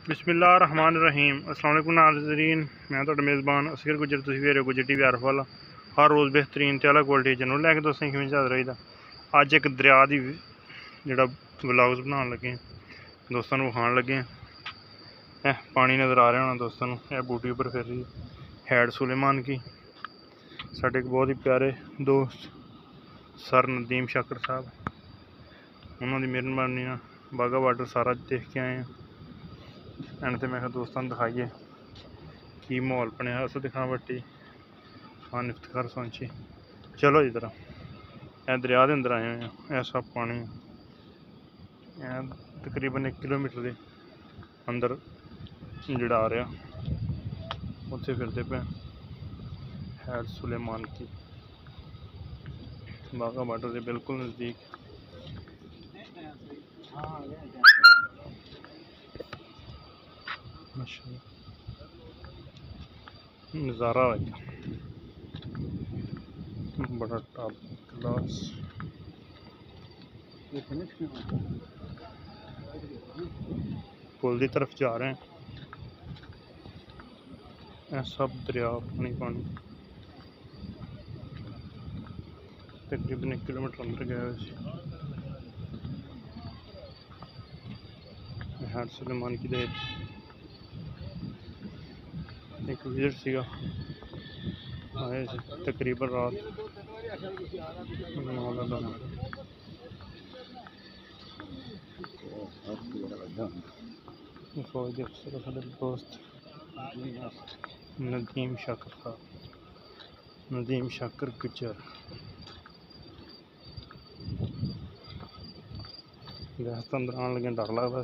बिस्मिल्लाहिर्रहमानिर्रहीम। अस्सलाम वालेकुम नाज़रीन, मैं तो मेज़बान असगर गुजर तुसीं वेख रहे हो गुजर टीवी आरफ वाला। हर रोज़ बेहतरीन ते अलग क्वालिटी जनरल लैके दोस्तें किवें हाज़र होई दा। अज्ज एक दरिया दी जेह्ड़ा व्लॉग्स बनाने लगे दोस्तों नूं विखान लगे हैं। पानी नज़र आ रहा होना दोस्तों नूं, यह बूटी उपर फिर रही हैड सुलेमान की। साढ़े एक बहुत ही प्यारे दोस्त सर नदीम शाकर साहब, उन्होंने मेहरबानी बाघा बार्डर सारा देख के आए हैं। एंड तो मैं दोस्तों दिखाइए की माहौल बने अस दिखा बट्टी खान इफ्तार सोची। चलो जी तरह यह दरिया के अंदर आए हुए हैं। ऐसा पानी तकरीबन 1 किलोमीटर के अंदर जड़ा आ रहा उत्थे फिरते पे हैड सुलेमान की बाघा बार्डर के बिल्कुल नज़दीक। नज़ारा बड़ा टॉप क्लास। पुल की तरफ जा रहे हैं। यह सब दरिया पानी पानी तकरीबन 1 किलोमीटर अंदर गया। हैड सुलेमान की एक विजिट सीगा आए तकरीबन रात 9 फौजी अफसर साढ़े दोस्त नदीम शाकर साहब, नदीम शाकर गुजर गैस तो अंदर आने लगे डर लगता।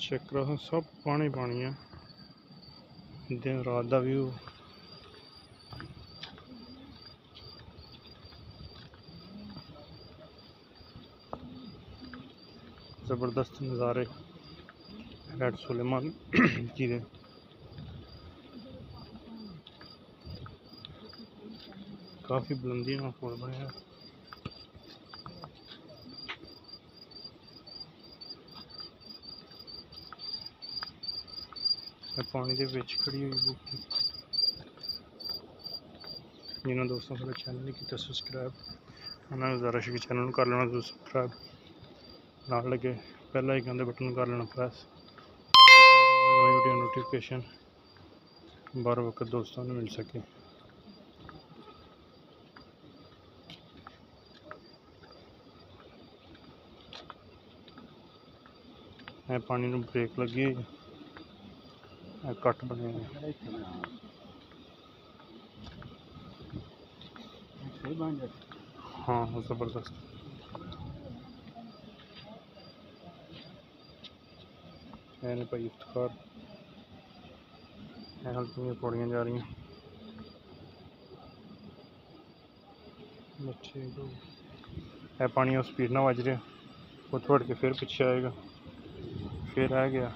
चेक करो सब पानी पानी है, दिन रात का व्यू। जबरदस्त नज़ारे हैड सुलेमान की दे। काफ़ी बुलंदी में पुल बने। पानी के बिच खड़ी हुई बूटी। जिन्होंने दोस्तों साढ़े चैनल नहीं किया सबसक्राइब, उन्होंने गुजारिश की चैनल कर लेना सबसक्राइब, नाल लगे पहला आइकन दे बटन कर लेना प्रेस, नई वीडियो नोटिफिकेशन बार वक्त दोस्तों ने मिल सके। पानी में ब्रेक लगी हुई कट बने हाँ जबरदस्त। मैंने भाई इफ्तार हल्की पौड़ियाँ जा रही हैं। है पानी उस स्पीड ना बज रहा, वो थोड़ के फिर पीछे आएगा, फिर आ गया,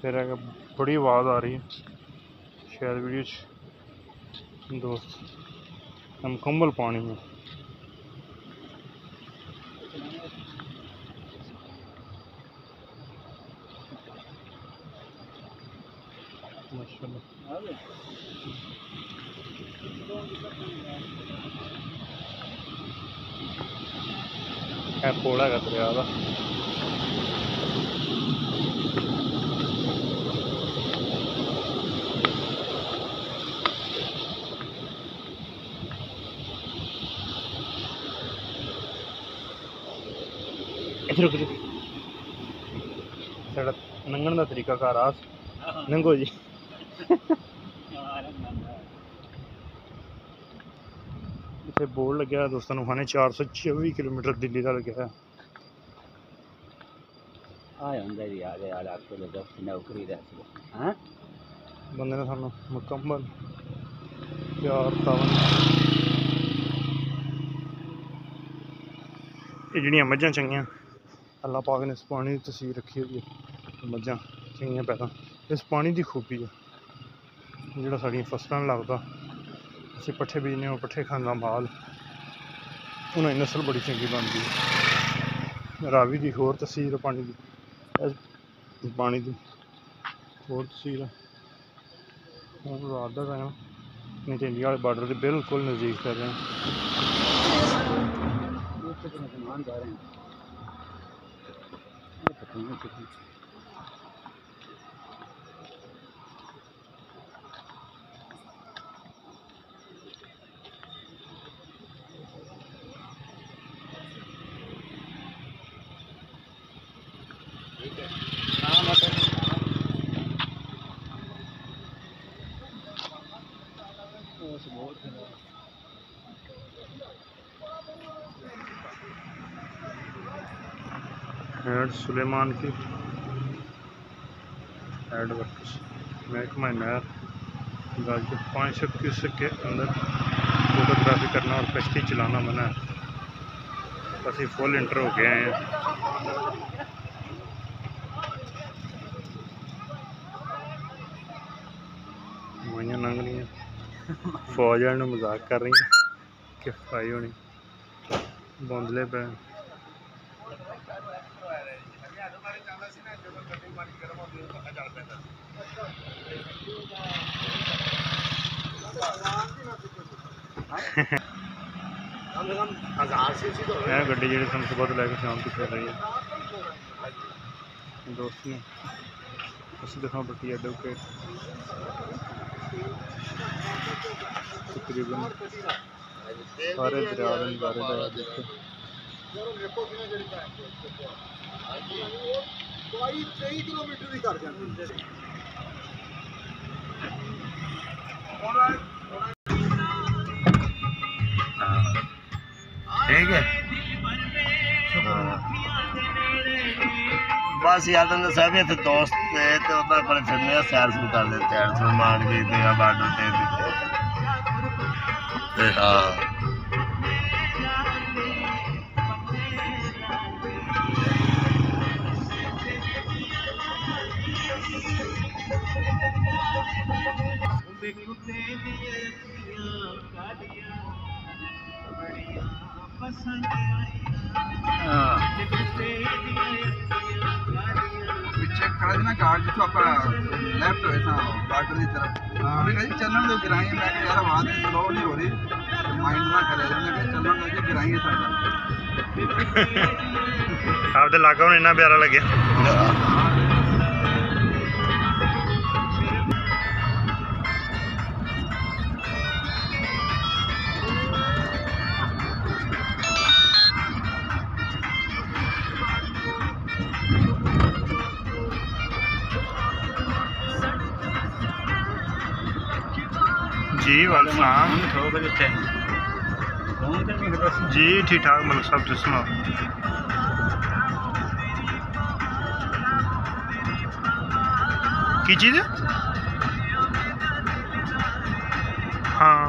फिर आ गया। बड़ी आवाज़ आ रही है शायद वीडियो दोस्त। मुकम्मल पानी है। है पोड़ा है दरिया का। साढ़ा लंघन का तरीका घर आ लंघो जी। इतने बोर्ड लगे दोस्तों खाने 424 किलोमीटर दिल्ली का लगे है। बंदे ने सानू मुकम्मल प्यार तावन जड़ियाँ मझां चंगियां अल्लाह पाक ने इस पानी की तस्वीर रखी हुई है। मझां चंगियां पैदा इस पानी की खूबी है, जोड़ा साड़ियां फसलां लगता ਅਸੀਂ पट्ठे बीजने हो पट्ठे खांदा माल उन्होंने नस्ल बड़ी चंगी बनती है। रावी की होर तसीर पानी की पानी की होर तसीर हूँ रात का टाइम नहीं तो इंडिया वाले बार्डर के बिल्कुल नज़दीक कर रहे हैं। हेड सुलेमान की हेड वर्कर्स महकमा नहर गाजीपुर 500 क्यूसेक के अंदर फोटोग्राफी करना और कश्ती चलाना मना है। बस फुल इंटर हो गए हैं। माइयां लंघ रही हैं, फौज वाले मजाक कर रही हैं कि फ्राई होनी बौंदले पे। गड्डी जी सुबह लैके शाम तक फिर रही है दोस्त ने उस दिखा बटी एडवोकेट तकरीबन सारे दरिया के नज़ारे का देखो। ठीक है बस यार तुमने सब इतने दोस्त थे तो उधर पर फिरने सैर शुरू कर देते हैं सलमान भी देगा बार्डर पे हाँ पिछे खड़ा ना गार्ड जिसको आप लेफ्ट हो बार्डर की तरफ चलने दो गिराएंगे। मैं यार आवाज स्लो नहीं हो रही माइंड ना करे चलने दो गिराएंगे सारा आप तो लागा इन्ना प्यारा लगे। जी वालेकुम जी ठीक ठाक मलिक साहब तुम सुनाओ। की चीज़ हाँ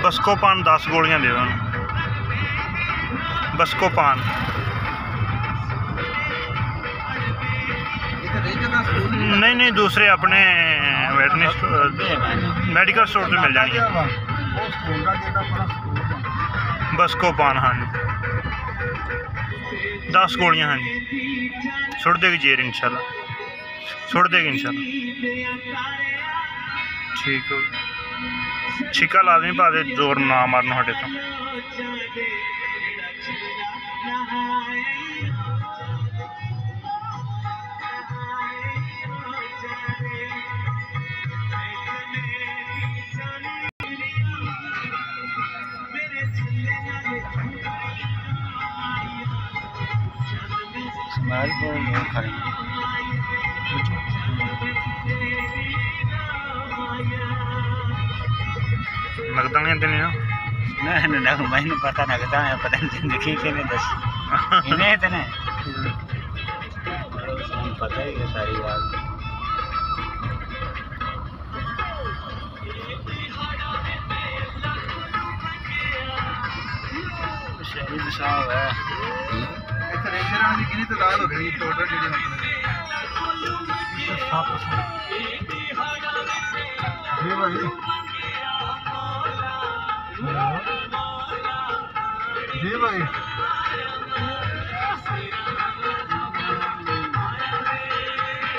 बस्कोपान 10 गोलियां दे दो बस्कोपान। नहीं नहीं दूसरे अपने वेटरनरी मेडिकल स्टोर पे मिल जाएंगे बस्कोपान। हाँ जी 10 गोलियां। हाँ जी सुट देगी जेर इंशाल्लाह सुट देगी इंशाल्लाह। ठीक हो छिका लाजमी पा दे जोर ना मारना हटे तो। लगता नहीं देने ना मैंने पता लगता है पता नहीं जिंदगी के लिए दस इन्हें तो नहीं पता ही है सारी बात। शहीद साहब है ਇੱਥੇ ਰੇਂਜਰਾਂ ਦੀ ਕਿੰਨੀ ਤਾਦਾਦ ਹੋ ਗਈ ਟੋਟਲ ਜਿਹੜੇ ਮਤਲਬ ਜੀ ਭਾਈ जी भाई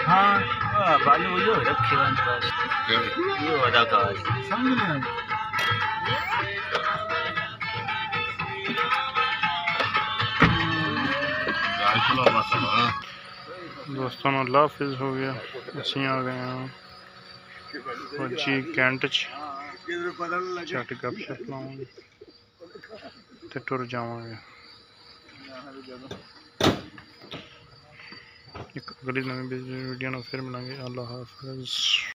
हाँ बालू यो रखे बस ये अदाकार समझ नहीं आई दोस्तों अल्लाह हाफिज़ हो गया ਅਸੀਂ आ गए हैं फौजी कैंट च झट गप शप लावांगे ते टुर जावांगे एक अगली नवी वीडियो फिर मिलेंगे अल्लाह हाफिज़।